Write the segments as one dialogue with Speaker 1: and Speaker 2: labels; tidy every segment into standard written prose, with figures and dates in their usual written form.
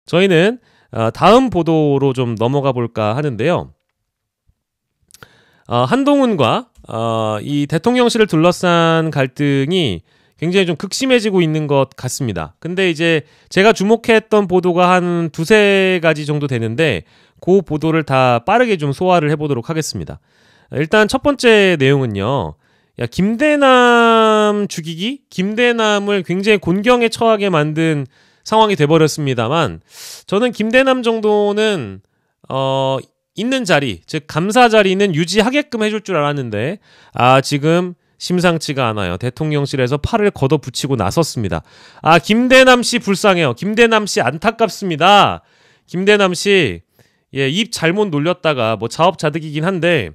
Speaker 1: 저희는 다음 보도로 좀 넘어가 볼까 하는데요. 한동훈과 이 대통령실을 둘러싼 갈등이 굉장히 좀 극심해지고 있는 것 같습니다. 근데 이제 제가 주목했던 보도가 한 두세 가지 정도 되는데 그 보도를 다 빠르게 좀 소화를 해보도록 하겠습니다. 일단 첫 번째 내용은요. 야, 김대남 죽이기? 김대남을 굉장히 곤경에 처하게 만든 상황이 돼버렸습니다만 저는 김대남 정도는 있는 자리, 즉 감사 자리는 유지하게끔 해줄 줄 알았는데 지금 심상치가 않아요. 대통령실에서 팔을 걷어붙이고 나섰습니다. 김대남 씨 불쌍해요. 김대남 씨 안타깝습니다. 김대남 씨 입 잘못 놀렸다가 뭐 자업자득이긴 한데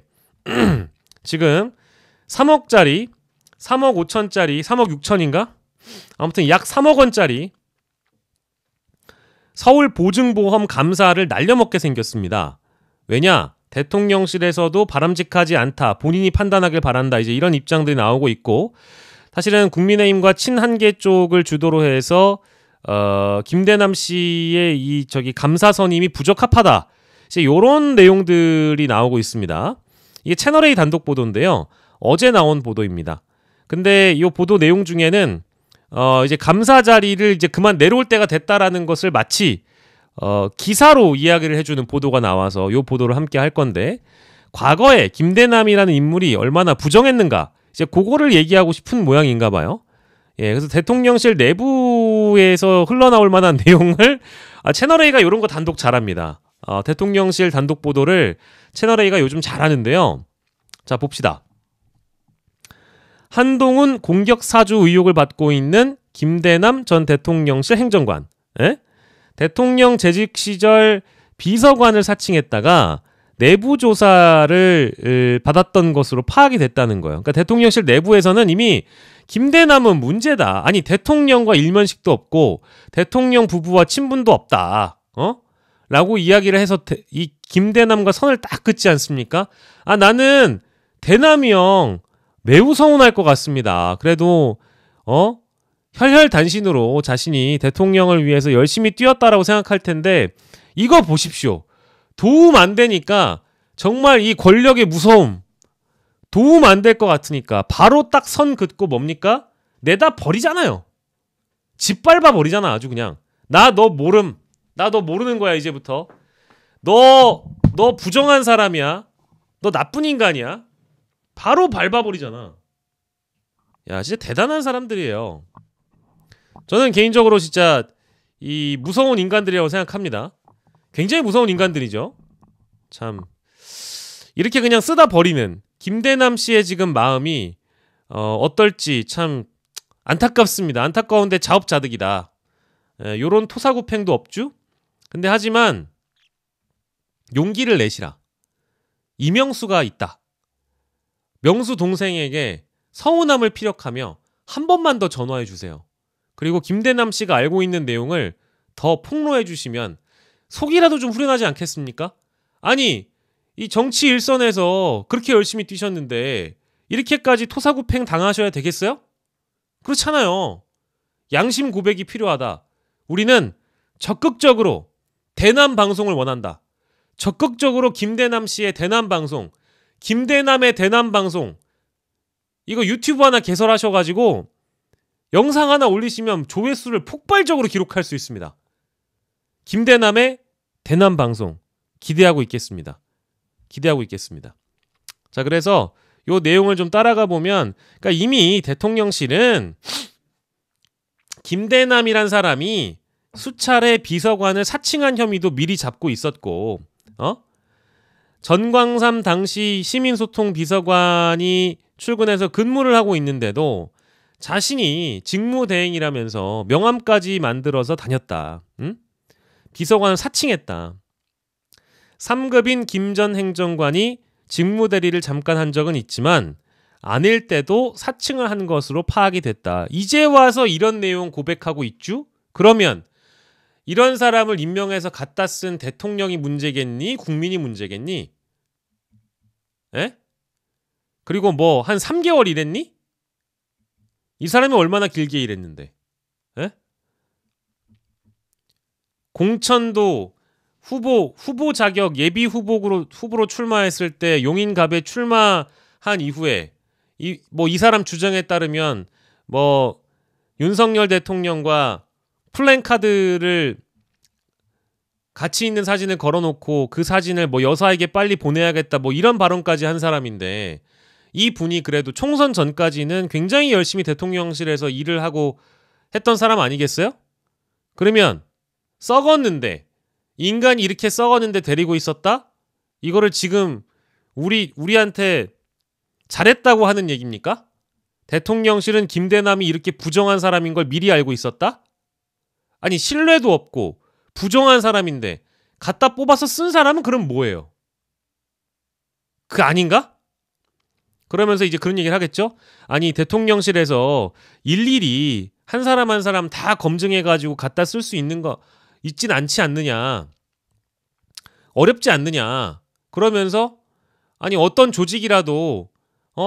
Speaker 1: 지금 3억짜리, 3억 5천짜리, 3억 6천인가? 아무튼 약 3억 원짜리 서울 보증보험 감사를 날려먹게 생겼습니다. 왜냐? 대통령실에서도 바람직하지 않다. 본인이 판단하길 바란다. 이제 이런 입장들이 나오고 있고 사실은 국민의힘과 친한계 쪽을 주도로 해서 김대남 씨의 이 감사 선임이 부적합하다. 이제 이런 내용들이 나오고 있습니다. 이게 채널A 단독 보도인데요. 어제 나온 보도입니다. 근데 이 보도 내용 중에는 이제 감사 자리를 이제 그만 내려올 때가 됐다라는 것을 마치 기사로 이야기를 해주는 보도가 나와서 이 보도를 함께 할 건데 과거에 김대남이라는 인물이 얼마나 부정했는가 이제 그거를 얘기하고 싶은 모양인가 봐요. 그래서 대통령실 내부에서 흘러나올 만한 내용을 채널A가 이런 거 단독 잘합니다. 대통령실 단독 보도를 채널A가 요즘 잘하는데요. 자 봅시다. 한동훈 공격 사주 의혹을 받고 있는 김대남 전 대통령실 행정관. 대통령 재직 시절 비서관을 사칭했다가 내부 조사를 받았던 것으로 파악이 됐다는 거예요. 그러니까 대통령실 내부에서는 이미 김대남은 문제다. 아니 대통령과 일면식도 없고 대통령 부부와 친분도 없다. 라고 이야기를 해서 이 김대남과 선을 딱 긋지 않습니까? 나는 대남이 형 매우 서운할 것 같습니다. 그래도 혈혈단신으로 자신이 대통령을 위해서 열심히 뛰었다라고 생각할 텐데 이거 보십시오. 도움 안 되니까 정말 이 권력의 무서움 도움 안 될 것 같으니까 바로 딱 선 긋고 뭡니까? 내다 버리잖아요. 짓밟아 버리잖아. 아주 그냥 나 너 모름. 나 너 모르는 거야 이제부터. 너 부정한 사람이야. 너 나쁜 인간이야. 바로 밟아버리잖아. 야 진짜 대단한 사람들이에요. 저는 개인적으로 진짜 이 무서운 인간들이라고 생각합니다. 굉장히 무서운 인간들이죠. 참 이렇게 그냥 쓰다 버리는 김대남 씨의 지금 마음이 어떨지 참 안타깝습니다. 안타까운데 자업자득이다. 요런 토사구팽도 없죠? 근데 하지만 용기를 내시라. 이명수가 있다. 명수 동생에게 서운함을 피력하며 한 번만 더 전화해 주세요. 그리고 김대남 씨가 알고 있는 내용을 더 폭로해 주시면 속이라도 좀 후련하지 않겠습니까? 아니 이 정치 일선에서 그렇게 열심히 뛰셨는데 이렇게까지 토사구팽 당하셔야 되겠어요? 그렇잖아요. 양심 고백이 필요하다. 우리는 적극적으로 대남 방송을 원한다. 적극적으로 김대남 씨의 대남 방송, 김대남의 대남 방송 이거 유튜브 하나 개설하셔가지고 영상 하나 올리시면 조회수를 폭발적으로 기록할 수 있습니다. 김대남의 대남 방송 기대하고 있겠습니다. 기대하고 있겠습니다. 자, 그래서 요 내용을 좀 따라가 보면 그러니까 이미 대통령실은 김대남이란 사람이 수차례 비서관을 사칭한 혐의도 미리 잡고 있었고 전광삼 당시 시민소통 비서관이 출근해서 근무를 하고 있는데도 자신이 직무대행이라면서 명함까지 만들어서 다녔다. 비서관을 사칭했다. 3급인 김 전 행정관이 직무대리를 잠깐 한 적은 있지만 아닐 때도 사칭을 한 것으로 파악이 됐다. 이제 와서 이런 내용 고백하고 있죠? 그러면 이런 사람을 임명해서 갖다 쓴 대통령이 문제겠니? 국민이 문제겠니? 에? 그리고 뭐 한 3개월 일했니? 이 사람이 얼마나 길게 일했는데? 에? 공천도 후보 자격 예비 후보로 출마했을 때 용인갑에 출마한 이후에 이 사람 주장에 따르면 뭐 윤석열 대통령과 플랜카드를 같이 있는 사진을 걸어놓고 그 사진을 뭐 여사에게 빨리 보내야겠다 뭐 이런 발언까지 한 사람인데, 이 분이 그래도 총선 전까지는 굉장히 열심히 대통령실에서 일을 하고 했던 사람 아니겠어요? 그러면 썩었는데, 인간이 이렇게 썩었는데 데리고 있었다? 이거를 지금 우리한테 잘했다고 하는 얘기입니까? 대통령실은 김대남이 이렇게 부정한 사람인 걸 미리 알고 있었다? 아니, 신뢰도 없고 부정한 사람인데 갖다 뽑아서 쓴 사람은 그럼 뭐예요? 그 아닌가? 그러면서 이제 그런 얘기를 하겠죠? 아니, 대통령실에서 일일이 한 사람 한 사람 다 검증해가지고 갖다 쓸 수 있는 거 있진 않지 않느냐, 어렵지 않느냐. 그러면서 아니, 어떤 조직이라도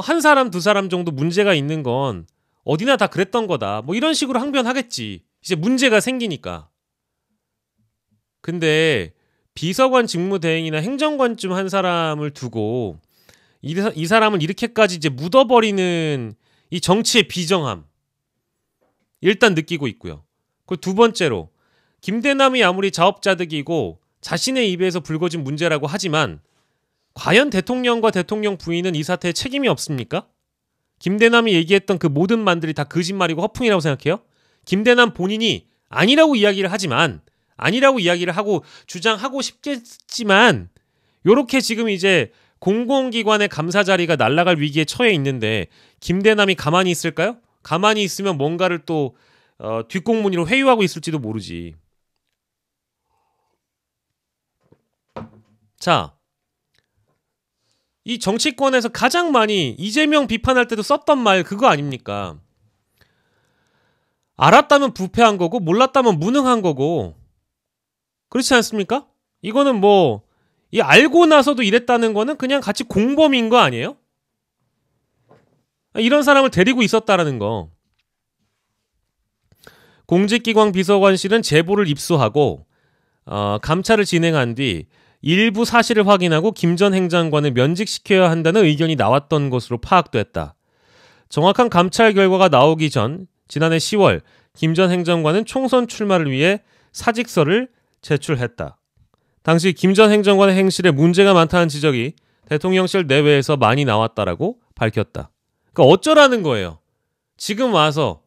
Speaker 1: 한 사람 두 사람 정도 문제가 있는 건 어디나 다 그랬던 거다, 뭐 이런 식으로 항변하겠지, 이제 문제가 생기니까. 근데 비서관 직무대행이나 행정관쯤 한 사람을 두고 이 사람을 이렇게까지 이제 묻어버리는 이 정치의 비정함 일단 느끼고 있고요. 그리고 두 번째로, 김대남이 아무리 자업자득이고 자신의 입에서 불거진 문제라고 하지만 과연 대통령과 대통령 부인은 이 사태에 책임이 없습니까? 김대남이 얘기했던 그 모든 말들이 다 거짓말이고 허풍이라고 생각해요? 김대남 본인이 아니라고 이야기를 하지만, 아니라고 이야기를 하고 주장하고 싶겠지만, 요렇게 지금 이제 공공기관의 감사 자리가 날아갈 위기에 처해 있는데 김대남이 가만히 있을까요? 가만히 있으면 뭔가를 또 뒷공무니로 회유하고 있을지도 모르지. 자, 이 정치권에서 가장 많이 이재명 비판할 때도 썼던 말 그거 아닙니까? 알았다면 부패한 거고 몰랐다면 무능한 거고, 그렇지 않습니까? 이거는 뭐 이 알고 나서도 이랬다는 거는 그냥 같이 공범인 거 아니에요? 이런 사람을 데리고 있었다라는 거. 공직기관 비서관실은 제보를 입수하고 감찰을 진행한 뒤 일부 사실을 확인하고 김 전 행정관을 면직시켜야 한다는 의견이 나왔던 것으로 파악됐다. 정확한 감찰 결과가 나오기 전 지난해 10월 김 전 행정관은 총선 출마를 위해 사직서를 제출했다. 당시 김 전 행정관의 행실에 문제가 많다는 지적이 대통령실 내외에서 많이 나왔다라고 밝혔다. 그러니까 어쩌라는 거예요. 지금 와서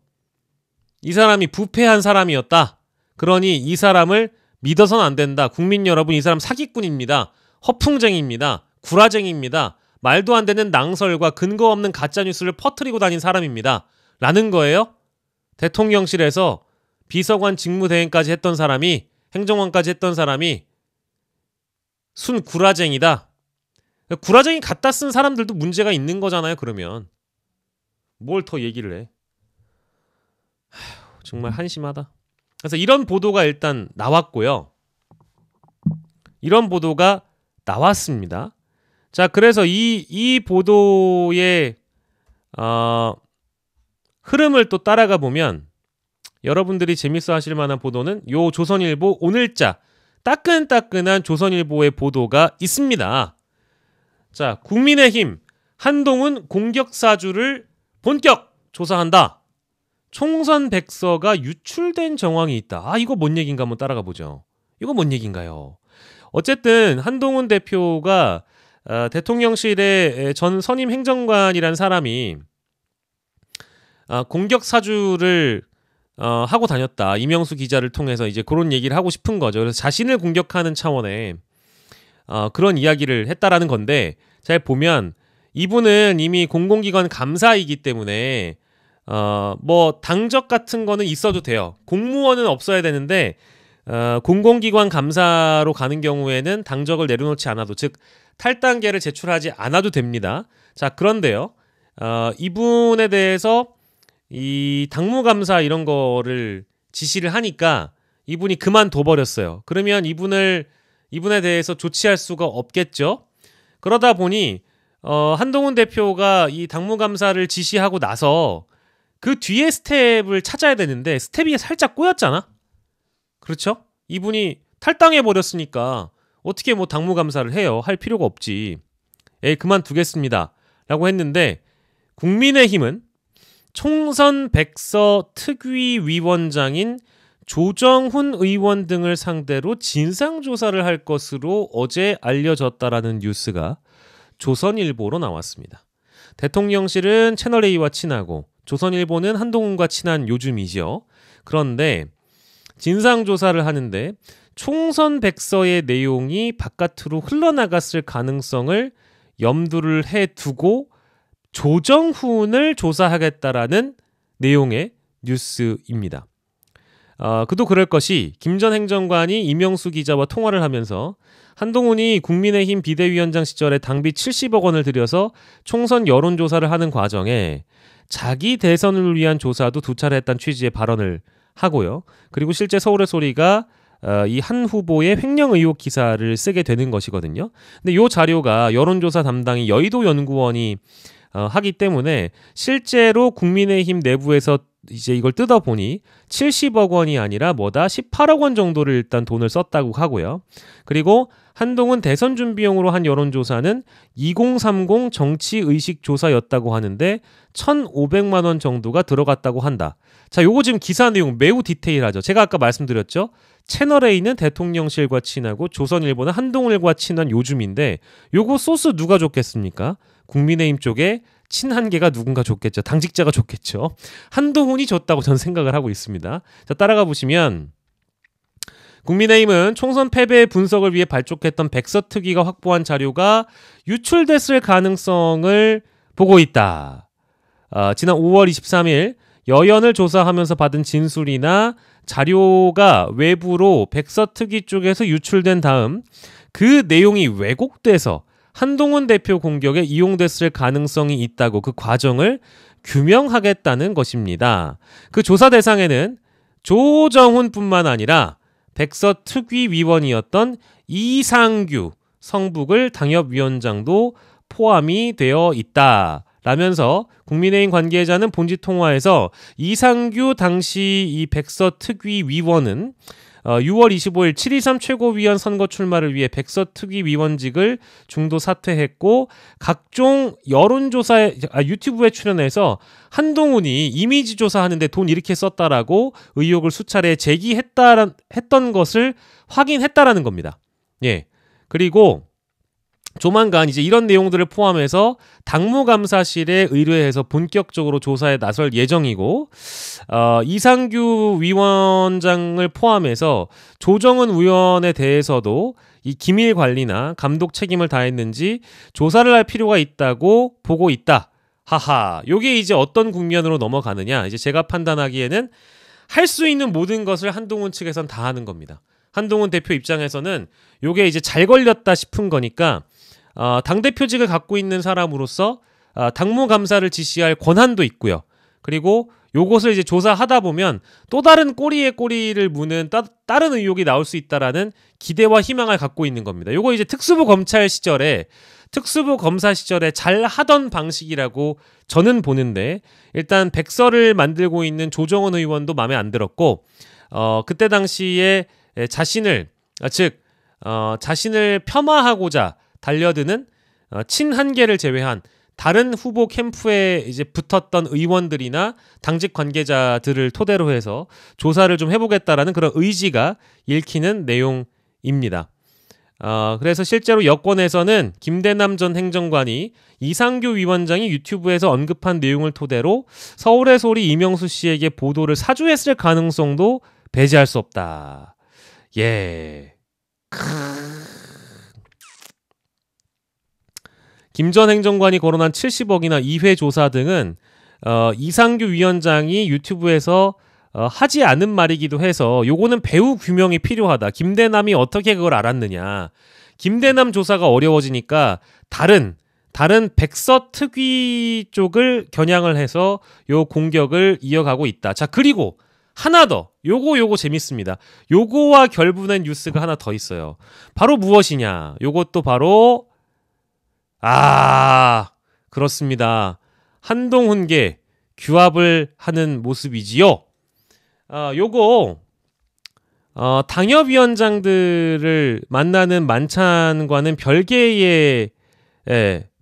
Speaker 1: 이 사람이 부패한 사람이었다, 그러니 이 사람을 믿어서는 안 된다, 국민 여러분 이 사람 사기꾼입니다, 허풍쟁이입니다, 구라쟁이입니다, 말도 안 되는 낭설과 근거 없는 가짜뉴스를 퍼뜨리고 다닌 사람입니다 라는 거예요. 대통령실에서 비서관 직무대행까지 했던 사람이, 행정관까지 했던 사람이 순 구라쟁이다. 구라쟁이 갖다 쓴 사람들도 문제가 있는 거잖아요. 그러면 뭘 더 얘기를 해. 정말 한심하다. 그래서 이런 보도가 일단 나왔고요. 이런 보도가 나왔습니다. 자, 그래서 이 보도의 흐름을 또 따라가 보면 여러분들이 재밌어 하실 만한 보도는 요 조선일보 오늘자, 따끈따끈한 조선일보의 보도가 있습니다. 자, 국민의힘 한동훈 공격사주를 본격 조사한다. 총선 백서가 유출된 정황이 있다. 이거 뭔 얘기인가 한번 따라가 보죠. 이거 뭔 얘기인가요? 어쨌든 한동훈 대표가 대통령실의 전 선임 행정관이란 사람이 공격사주를 하고 다녔다. 이명수 기자를 통해서 이제 그런 얘기를 하고 싶은 거죠. 그래서 자신을 공격하는 차원의 그런 이야기를 했다라는 건데, 잘 보면 이분은 이미 공공기관 감사이기 때문에 뭐 당적 같은 거는 있어도 돼요. 공무원은 없어야 되는데 공공기관 감사로 가는 경우에는 당적을 내려놓지 않아도, 즉 탈당계를 제출하지 않아도 됩니다. 자, 그런데요, 이분에 대해서 이 당무감사 이런 거를 지시를 하니까 이분이 그만둬 버렸어요. 그러면 이분에 대해서 조치할 수가 없겠죠. 그러다 보니 한동훈 대표가 이 당무감사를 지시하고 나서 그 뒤에 스텝을 찾아야 되는데 스텝이 살짝 꼬였잖아. 그렇죠? 이분이 탈당해 버렸으니까 어떻게 뭐 당무감사를 해요? 할 필요가 없지. 그만두겠습니다. 라고 했는데 국민의힘은 총선 백서 특위위원장인 조정훈 의원 등을 상대로 진상조사를 할 것으로 어제 알려졌다라는 뉴스가 조선일보로 나왔습니다. 대통령실은 채널A와 친하고 조선일보는 한동훈과 친한 요즘이죠. 그런데 진상조사를 하는데 총선 백서의 내용이 바깥으로 흘러나갔을 가능성을 염두를 해두고 조정훈을 조사하겠다라는 내용의 뉴스입니다. 그도 그럴 것이 김 전 행정관이 이명수 기자와 통화를 하면서 한동훈이 국민의힘 비대위원장 시절에 당비 70억 원을 들여서 총선 여론조사를 하는 과정에 자기 대선을 위한 조사도 두 차례 했다는 취지의 발언을 하고요. 그리고 실제 서울의 소리가 이 한 후보의 횡령 의혹 기사를 쓰게 되는 것이거든요. 근데 이 자료가 여론조사 담당이 여의도 연구원이 하기 때문에 실제로 국민의힘 내부에서 이제 이걸 뜯어보니 70억 원이 아니라 18억 원 정도를 일단 돈을 썼다고 하고요. 그리고 한동훈 대선 준비용으로 한 여론조사는 2030 정치의식조사였다고 하는데 1,500만 원 정도가 들어갔다고 한다. 자, 요거 지금 기사 내용 매우 디테일하죠. 제가 아까 말씀드렸죠. 채널A는 대통령실과 친하고 조선일보는 한동훈과 친한 요즘인데 요거 소스 누가 줬겠습니까? 국민의힘 쪽에 친한계가 누군가 줬겠죠. 당직자가 줬겠죠. 한동훈이 줬다고 저는 생각을 하고 있습니다. 자, 따라가 보시면 국민의힘은 총선 패배의 분석을 위해 발족했던 백서특위가 확보한 자료가 유출됐을 가능성을 보고 있다. 지난 5월 23일 여연을 조사하면서 받은 진술이나 자료가 외부로 백서특위 쪽에서 유출된 다음 그 내용이 왜곡돼서 한동훈 대표 공격에 이용됐을 가능성이 있다고 그 과정을 규명하겠다는 것입니다. 그 조사 대상에는 조정훈뿐만 아니라 백서특위위원이었던 이상규 성북을 당협위원장도 포함이 되어 있다. 라면서 국민의힘 관계자는 본지 통화에서 이상규 당시 이 백서특위위원은 6월 25일 7.23 최고위원 선거 출마를 위해 백서특위위원직을 중도 사퇴했고 각종 여론조사에 유튜브에 출연해서 한동훈이 이미지 조사하는데 돈 이렇게 썼다라고 의혹을 수차례 제기했던 것을 확인했다라는 겁니다. 예. 그리고 조만간 이제 이런 내용들을 포함해서 당무감사실에 의뢰해서 본격적으로 조사에 나설 예정이고 이상규 위원장을 포함해서 조정은 의원에 대해서도 이 기밀 관리나 감독 책임을 다했는지 조사를 할 필요가 있다고 보고 있다. 하하. 요게 이제 어떤 국면으로 넘어가느냐. 이제 제가 판단하기에는 할 수 있는 모든 것을 한동훈 측에선 다 하는 겁니다. 한동훈 대표 입장에서는 요게 이제 잘 걸렸다 싶은 거니까 당대표직을 갖고 있는 사람으로서 당무감사를 지시할 권한도 있고요. 그리고 요것을 이제 조사하다 보면 또 다른 꼬리에 꼬리를 무는 다른 의혹이 나올 수 있다라는 기대와 희망을 갖고 있는 겁니다. 요거 이제 특수부 검사 시절에 잘 하던 방식이라고 저는 보는데 일단 백서를 만들고 있는 조정원 의원도 마음에 안 들었고 그때 당시에 자신을 폄하하고자 달려드는 친한계를 제외한 다른 후보 캠프에 이제 붙었던 의원들이나 당직 관계자들을 토대로 해서 조사를 좀 해보겠다라는 그런 의지가 읽히는 내용입니다. 그래서 실제로 여권에서는 김대남 전 행정관이 이상규 위원장이 유튜브에서 언급한 내용을 토대로 서울의 소리 이명수 씨에게 보도를 사주했을 가능성도 배제할 수 없다. 예. 김 전 행정관이 거론한 70억이나 2회 조사 등은 이상규 위원장이 유튜브에서 하지 않은 말이기도 해서 요거는 배후 규명이 필요하다. 김대남이 어떻게 그걸 알았느냐. 김대남 조사가 어려워지니까 다른 백서특위 쪽을 겨냥을 해서 요 공격을 이어가고 있다. 자, 그리고 하나 더. 요거 재밌습니다. 요거와 결부된 뉴스가 하나 더 있어요. 바로 무엇이냐. 요것도 바로 그렇습니다. 한동훈계 규합을 하는 모습이지요. 요거 당협위원장들을 만나는 만찬과는 별개의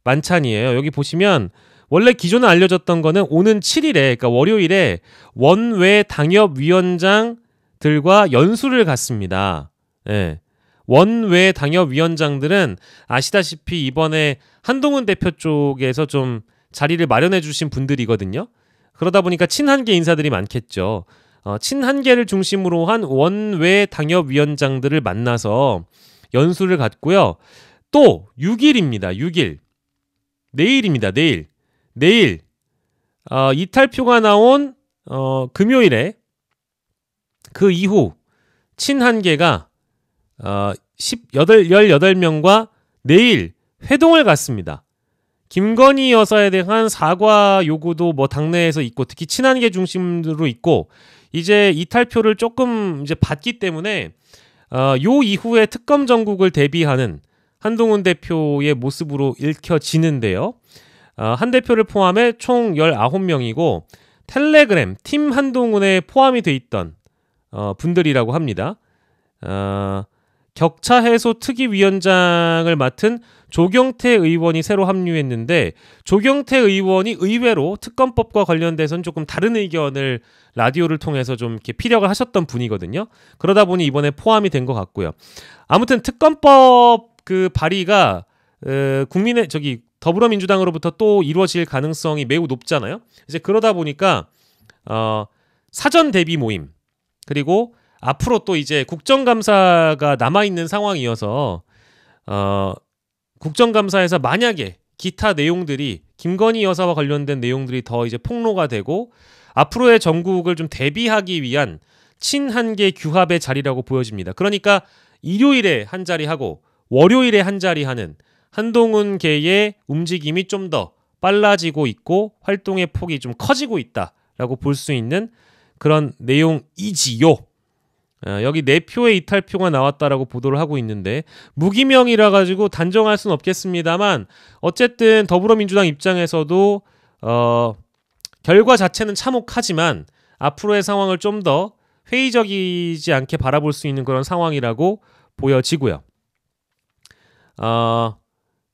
Speaker 1: 만찬이에요. 여기 보시면 원래 기존에 알려졌던 거는 오는 7일에, 그러니까 월요일에 원외 당협위원장들과 연수를 갖습니다. 예. 원외 당협위원장들은 아시다시피 이번에 한동훈 대표 쪽에서 좀 자리를 마련해 주신 분들이거든요. 그러다 보니까 친한계 인사들이 많겠죠. 친한계를 중심으로 한 원외 당협위원장들을 만나서 연수를 갖고요. 또 6일입니다. 6일. 내일입니다. 내일 이탈표가 나온 금요일에 그 이후 친한계가 18명과 내일 회동을 갖습니다. 김건희 여사에 대한 사과 요구도 뭐 당내에서 있고 특히 친한계 중심으로 있고 이제 이탈표를 조금 이제 받기 때문에 요 이후에 특검 정국을 대비하는 한동훈 대표의 모습으로 읽혀지는데요. 한 대표를 포함해 총 19명이고 텔레그램 팀 한동훈에 포함이 돼 있던 분들이라고 합니다. 격차 해소 특위위원장을 맡은 조경태 의원이 새로 합류했는데 조경태 의원이 의외로 특검법과 관련돼서는 조금 다른 의견을 라디오를 통해서 좀 이렇게 피력을 하셨던 분이거든요. 그러다 보니 이번에 포함이 된 것 같고요. 아무튼 특검법 그 발의가 더불어민주당으로부터 또 이루어질 가능성이 매우 높잖아요. 이제 그러다 보니까 사전 대비 모임 그리고 앞으로 또 이제 국정감사가 남아있는 상황이어서 국정감사에서 만약에 기타 내용들이 김건희 여사와 관련된 내용들이 더 이제 폭로가 되고 앞으로의 정국을 좀 대비하기 위한 친한계 규합의 자리라고 보여집니다. 그러니까 일요일에 한 자리 하고 월요일에 한 자리 하는 한동훈계의 움직임이 좀 더 빨라지고 있고 활동의 폭이 좀 커지고 있다라고 볼 수 있는 그런 내용이지요. 여기 4표의 이탈표가 나왔다라고 보도를 하고 있는데 무기명이라 가지고 단정할 수는 없겠습니다만 어쨌든 더불어민주당 입장에서도 결과 자체는 참혹하지만 앞으로의 상황을 좀 더 회의적이지 않게 바라볼 수 있는 그런 상황이라고 보여지고요.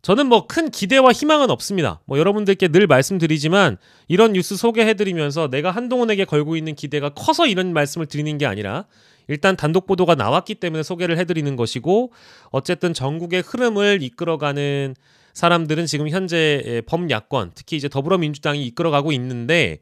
Speaker 1: 저는 뭐 큰 기대와 희망은 없습니다. 뭐 여러분들께 늘 말씀드리지만 이런 뉴스 소개해드리면서 내가 한동훈에게 걸고 있는 기대가 커서 이런 말씀을 드리는 게 아니라 일단 단독 보도가 나왔기 때문에 소개를 해드리는 것이고 어쨌든 전국의 흐름을 이끌어가는 사람들은 지금 현재 범야권 특히 이제 더불어민주당이 이끌어가고 있는데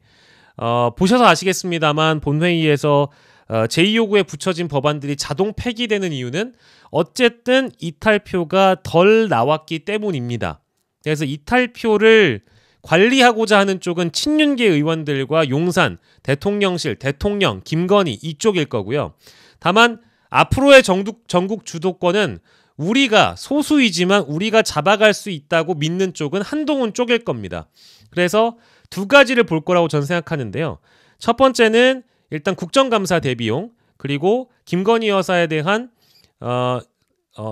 Speaker 1: 보셔서 아시겠습니다만 본회의에서 제2요구에 붙여진 법안들이 자동 폐기되는 이유는 어쨌든 이탈표가 덜 나왔기 때문입니다. 그래서 이탈표를 관리하고자 하는 쪽은 친윤계 의원들과 용산, 대통령실, 대통령, 김건희 이쪽일 거고요. 다만 앞으로의 전국 주도권은 우리가 소수이지만 우리가 잡아갈 수 있다고 믿는 쪽은 한동훈 쪽일 겁니다. 그래서 두 가지를 볼 거라고 저는 생각하는데요. 첫 번째는 일단 국정감사 대비용 그리고 김건희 여사에 대한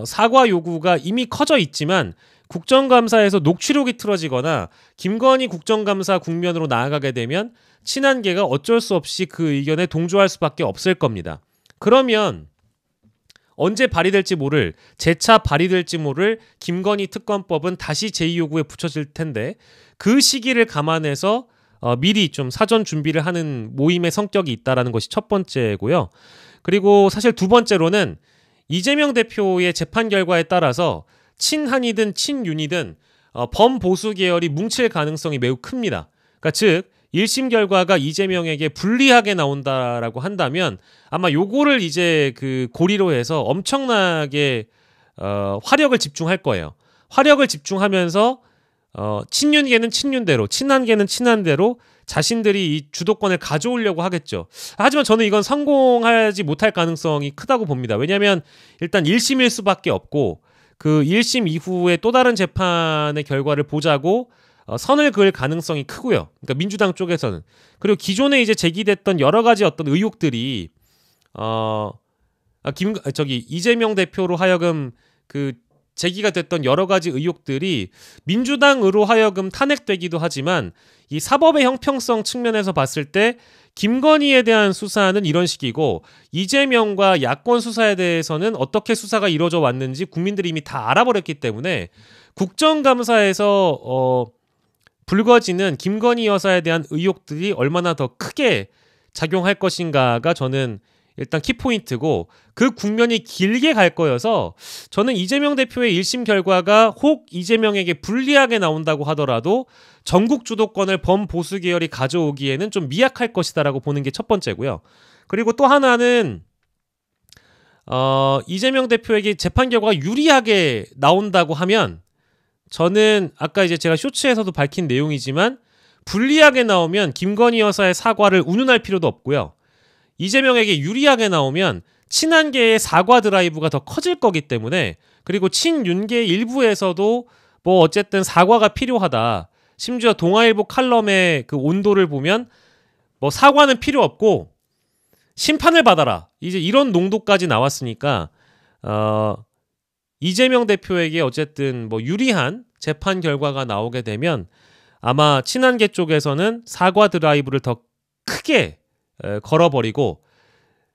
Speaker 1: 사과 요구가 이미 커져 있지만 국정감사에서 녹취록이 틀어지거나 김건희 국정감사 국면으로 나아가게 되면 친한계가 어쩔 수 없이 그 의견에 동조할 수밖에 없을 겁니다. 그러면 언제 발의될지 모를 재차 발의될지 모를 김건희 특검법은 다시 제2요구에 붙여질 텐데 그 시기를 감안해서 미리 좀 사전 준비를 하는 모임의 성격이 있다라는 것이 첫 번째고요. 그리고 사실 두 번째로는 이재명 대표의 재판 결과에 따라서 친한이든 친윤이든 범보수 계열이 뭉칠 가능성이 매우 큽니다. 그러니까 즉 1심 결과가 이재명에게 불리하게 나온다라고 한다면 아마 요거를 이제 그 고리로 해서 엄청나게 화력을 집중할 거예요. 화력을 집중하면서 친윤계는 친윤대로, 친한계는 친한대로 자신들이 이 주도권을 가져오려고 하겠죠. 하지만 저는 이건 성공하지 못할 가능성이 크다고 봅니다. 왜냐하면 일단 1심일 수밖에 없고 그 1심 이후에 또 다른 재판의 결과를 보자고 선을 그을 가능성이 크고요. 그러니까 민주당 쪽에서는. 그리고 기존에 이제 제기됐던 여러 가지 어떤 의혹들이 이재명 대표로 하여금 그 제기가 됐던 여러 가지 의혹들이 민주당으로 하여금 탄핵되기도 하지만 이 사법의 형평성 측면에서 봤을 때 김건희에 대한 수사는 이런 식이고 이재명과 야권 수사에 대해서는 어떻게 수사가 이루어져 왔는지 국민들이 이미 다 알아버렸기 때문에 국정감사에서 불거지는 김건희 여사에 대한 의혹들이 얼마나 더 크게 작용할 것인가가 저는 일단 키포인트고 그 국면이 길게 갈 거여서 저는 이재명 대표의 1심 결과가 혹 이재명에게 불리하게 나온다고 하더라도 전국 주도권을 범보수 계열이 가져오기에는 좀 미약할 것이다라고 보는 게 첫 번째고요. 그리고 또 하나는 이재명 대표에게 재판 결과가 유리하게 나온다고 하면 저는 아까 이제 제가 쇼츠에서도 밝힌 내용이지만 불리하게 나오면 김건희 여사의 사과를 운운할 필요도 없고요. 이재명에게 유리하게 나오면 친한계의 사과 드라이브가 더 커질 거기 때문에 그리고 친윤계 일부에서도 뭐 어쨌든 사과가 필요하다. 심지어 동아일보 칼럼의 그 온도를 보면 뭐 사과는 필요 없고 심판을 받아라. 이제 이런 농도까지 나왔으니까 이재명 대표에게 어쨌든 뭐 유리한 재판 결과가 나오게 되면 아마 친한계 쪽에서는 사과 드라이브를 더 크게 걸어버리고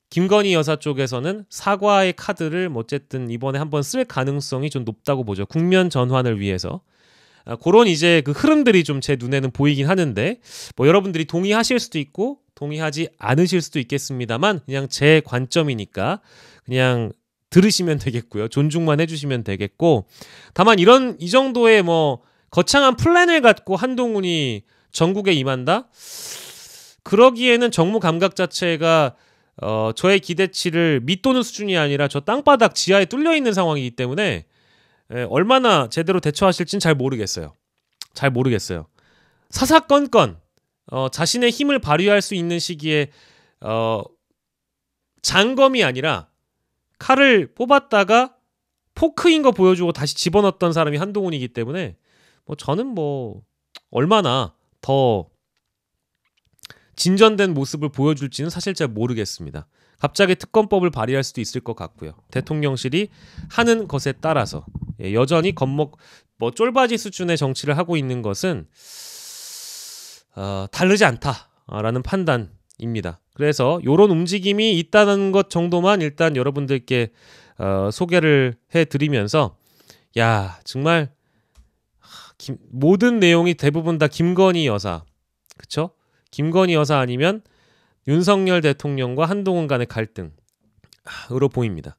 Speaker 1: 김건희 여사 쪽에서는 사과의 카드를 어쨌든 이번에 한번 쓸 가능성이 좀 높다고 보죠. 국면 전환을 위해서. 그런 이제 그 흐름들이 좀 제 눈에는 보이긴 하는데 뭐 여러분들이 동의하실 수도 있고 동의하지 않으실 수도 있겠습니다만 그냥 제 관점이니까 그냥 들으시면 되겠고요. 존중만 해주시면 되겠고 다만 이 정도의 뭐 거창한 플랜을 갖고 한동훈이 전국에 임한다? 그러기에는 정무 감각 자체가 저의 기대치를 밑도는 수준이 아니라 저 땅바닥 지하에 뚫려 있는 상황이기 때문에 얼마나 제대로 대처하실진 잘 모르겠어요. 잘 모르겠어요. 사사건건 자신의 힘을 발휘할 수 있는 시기에 장검이 아니라 칼을 뽑았다가 포크인 거 보여주고 다시 집어넣었던 사람이 한동훈이기 때문에 뭐 저는 뭐 얼마나 더 진전된 모습을 보여줄지는 사실 잘 모르겠습니다. 갑자기 특검법을 발의할 수도 있을 것 같고요. 대통령실이 하는 것에 따라서 여전히 뭐 쫄바지 수준의 정치를 하고 있는 것은 다르지 않다라는 판단입니다. 그래서 이런 움직임이 있다는 것 정도만 일단 여러분들께 소개를 해드리면서 야 정말 모든 내용이 대부분 다 김건희 여사 그쵸? 김건희 여사 아니면 윤석열 대통령과 한동훈 간의 갈등으로 보입니다.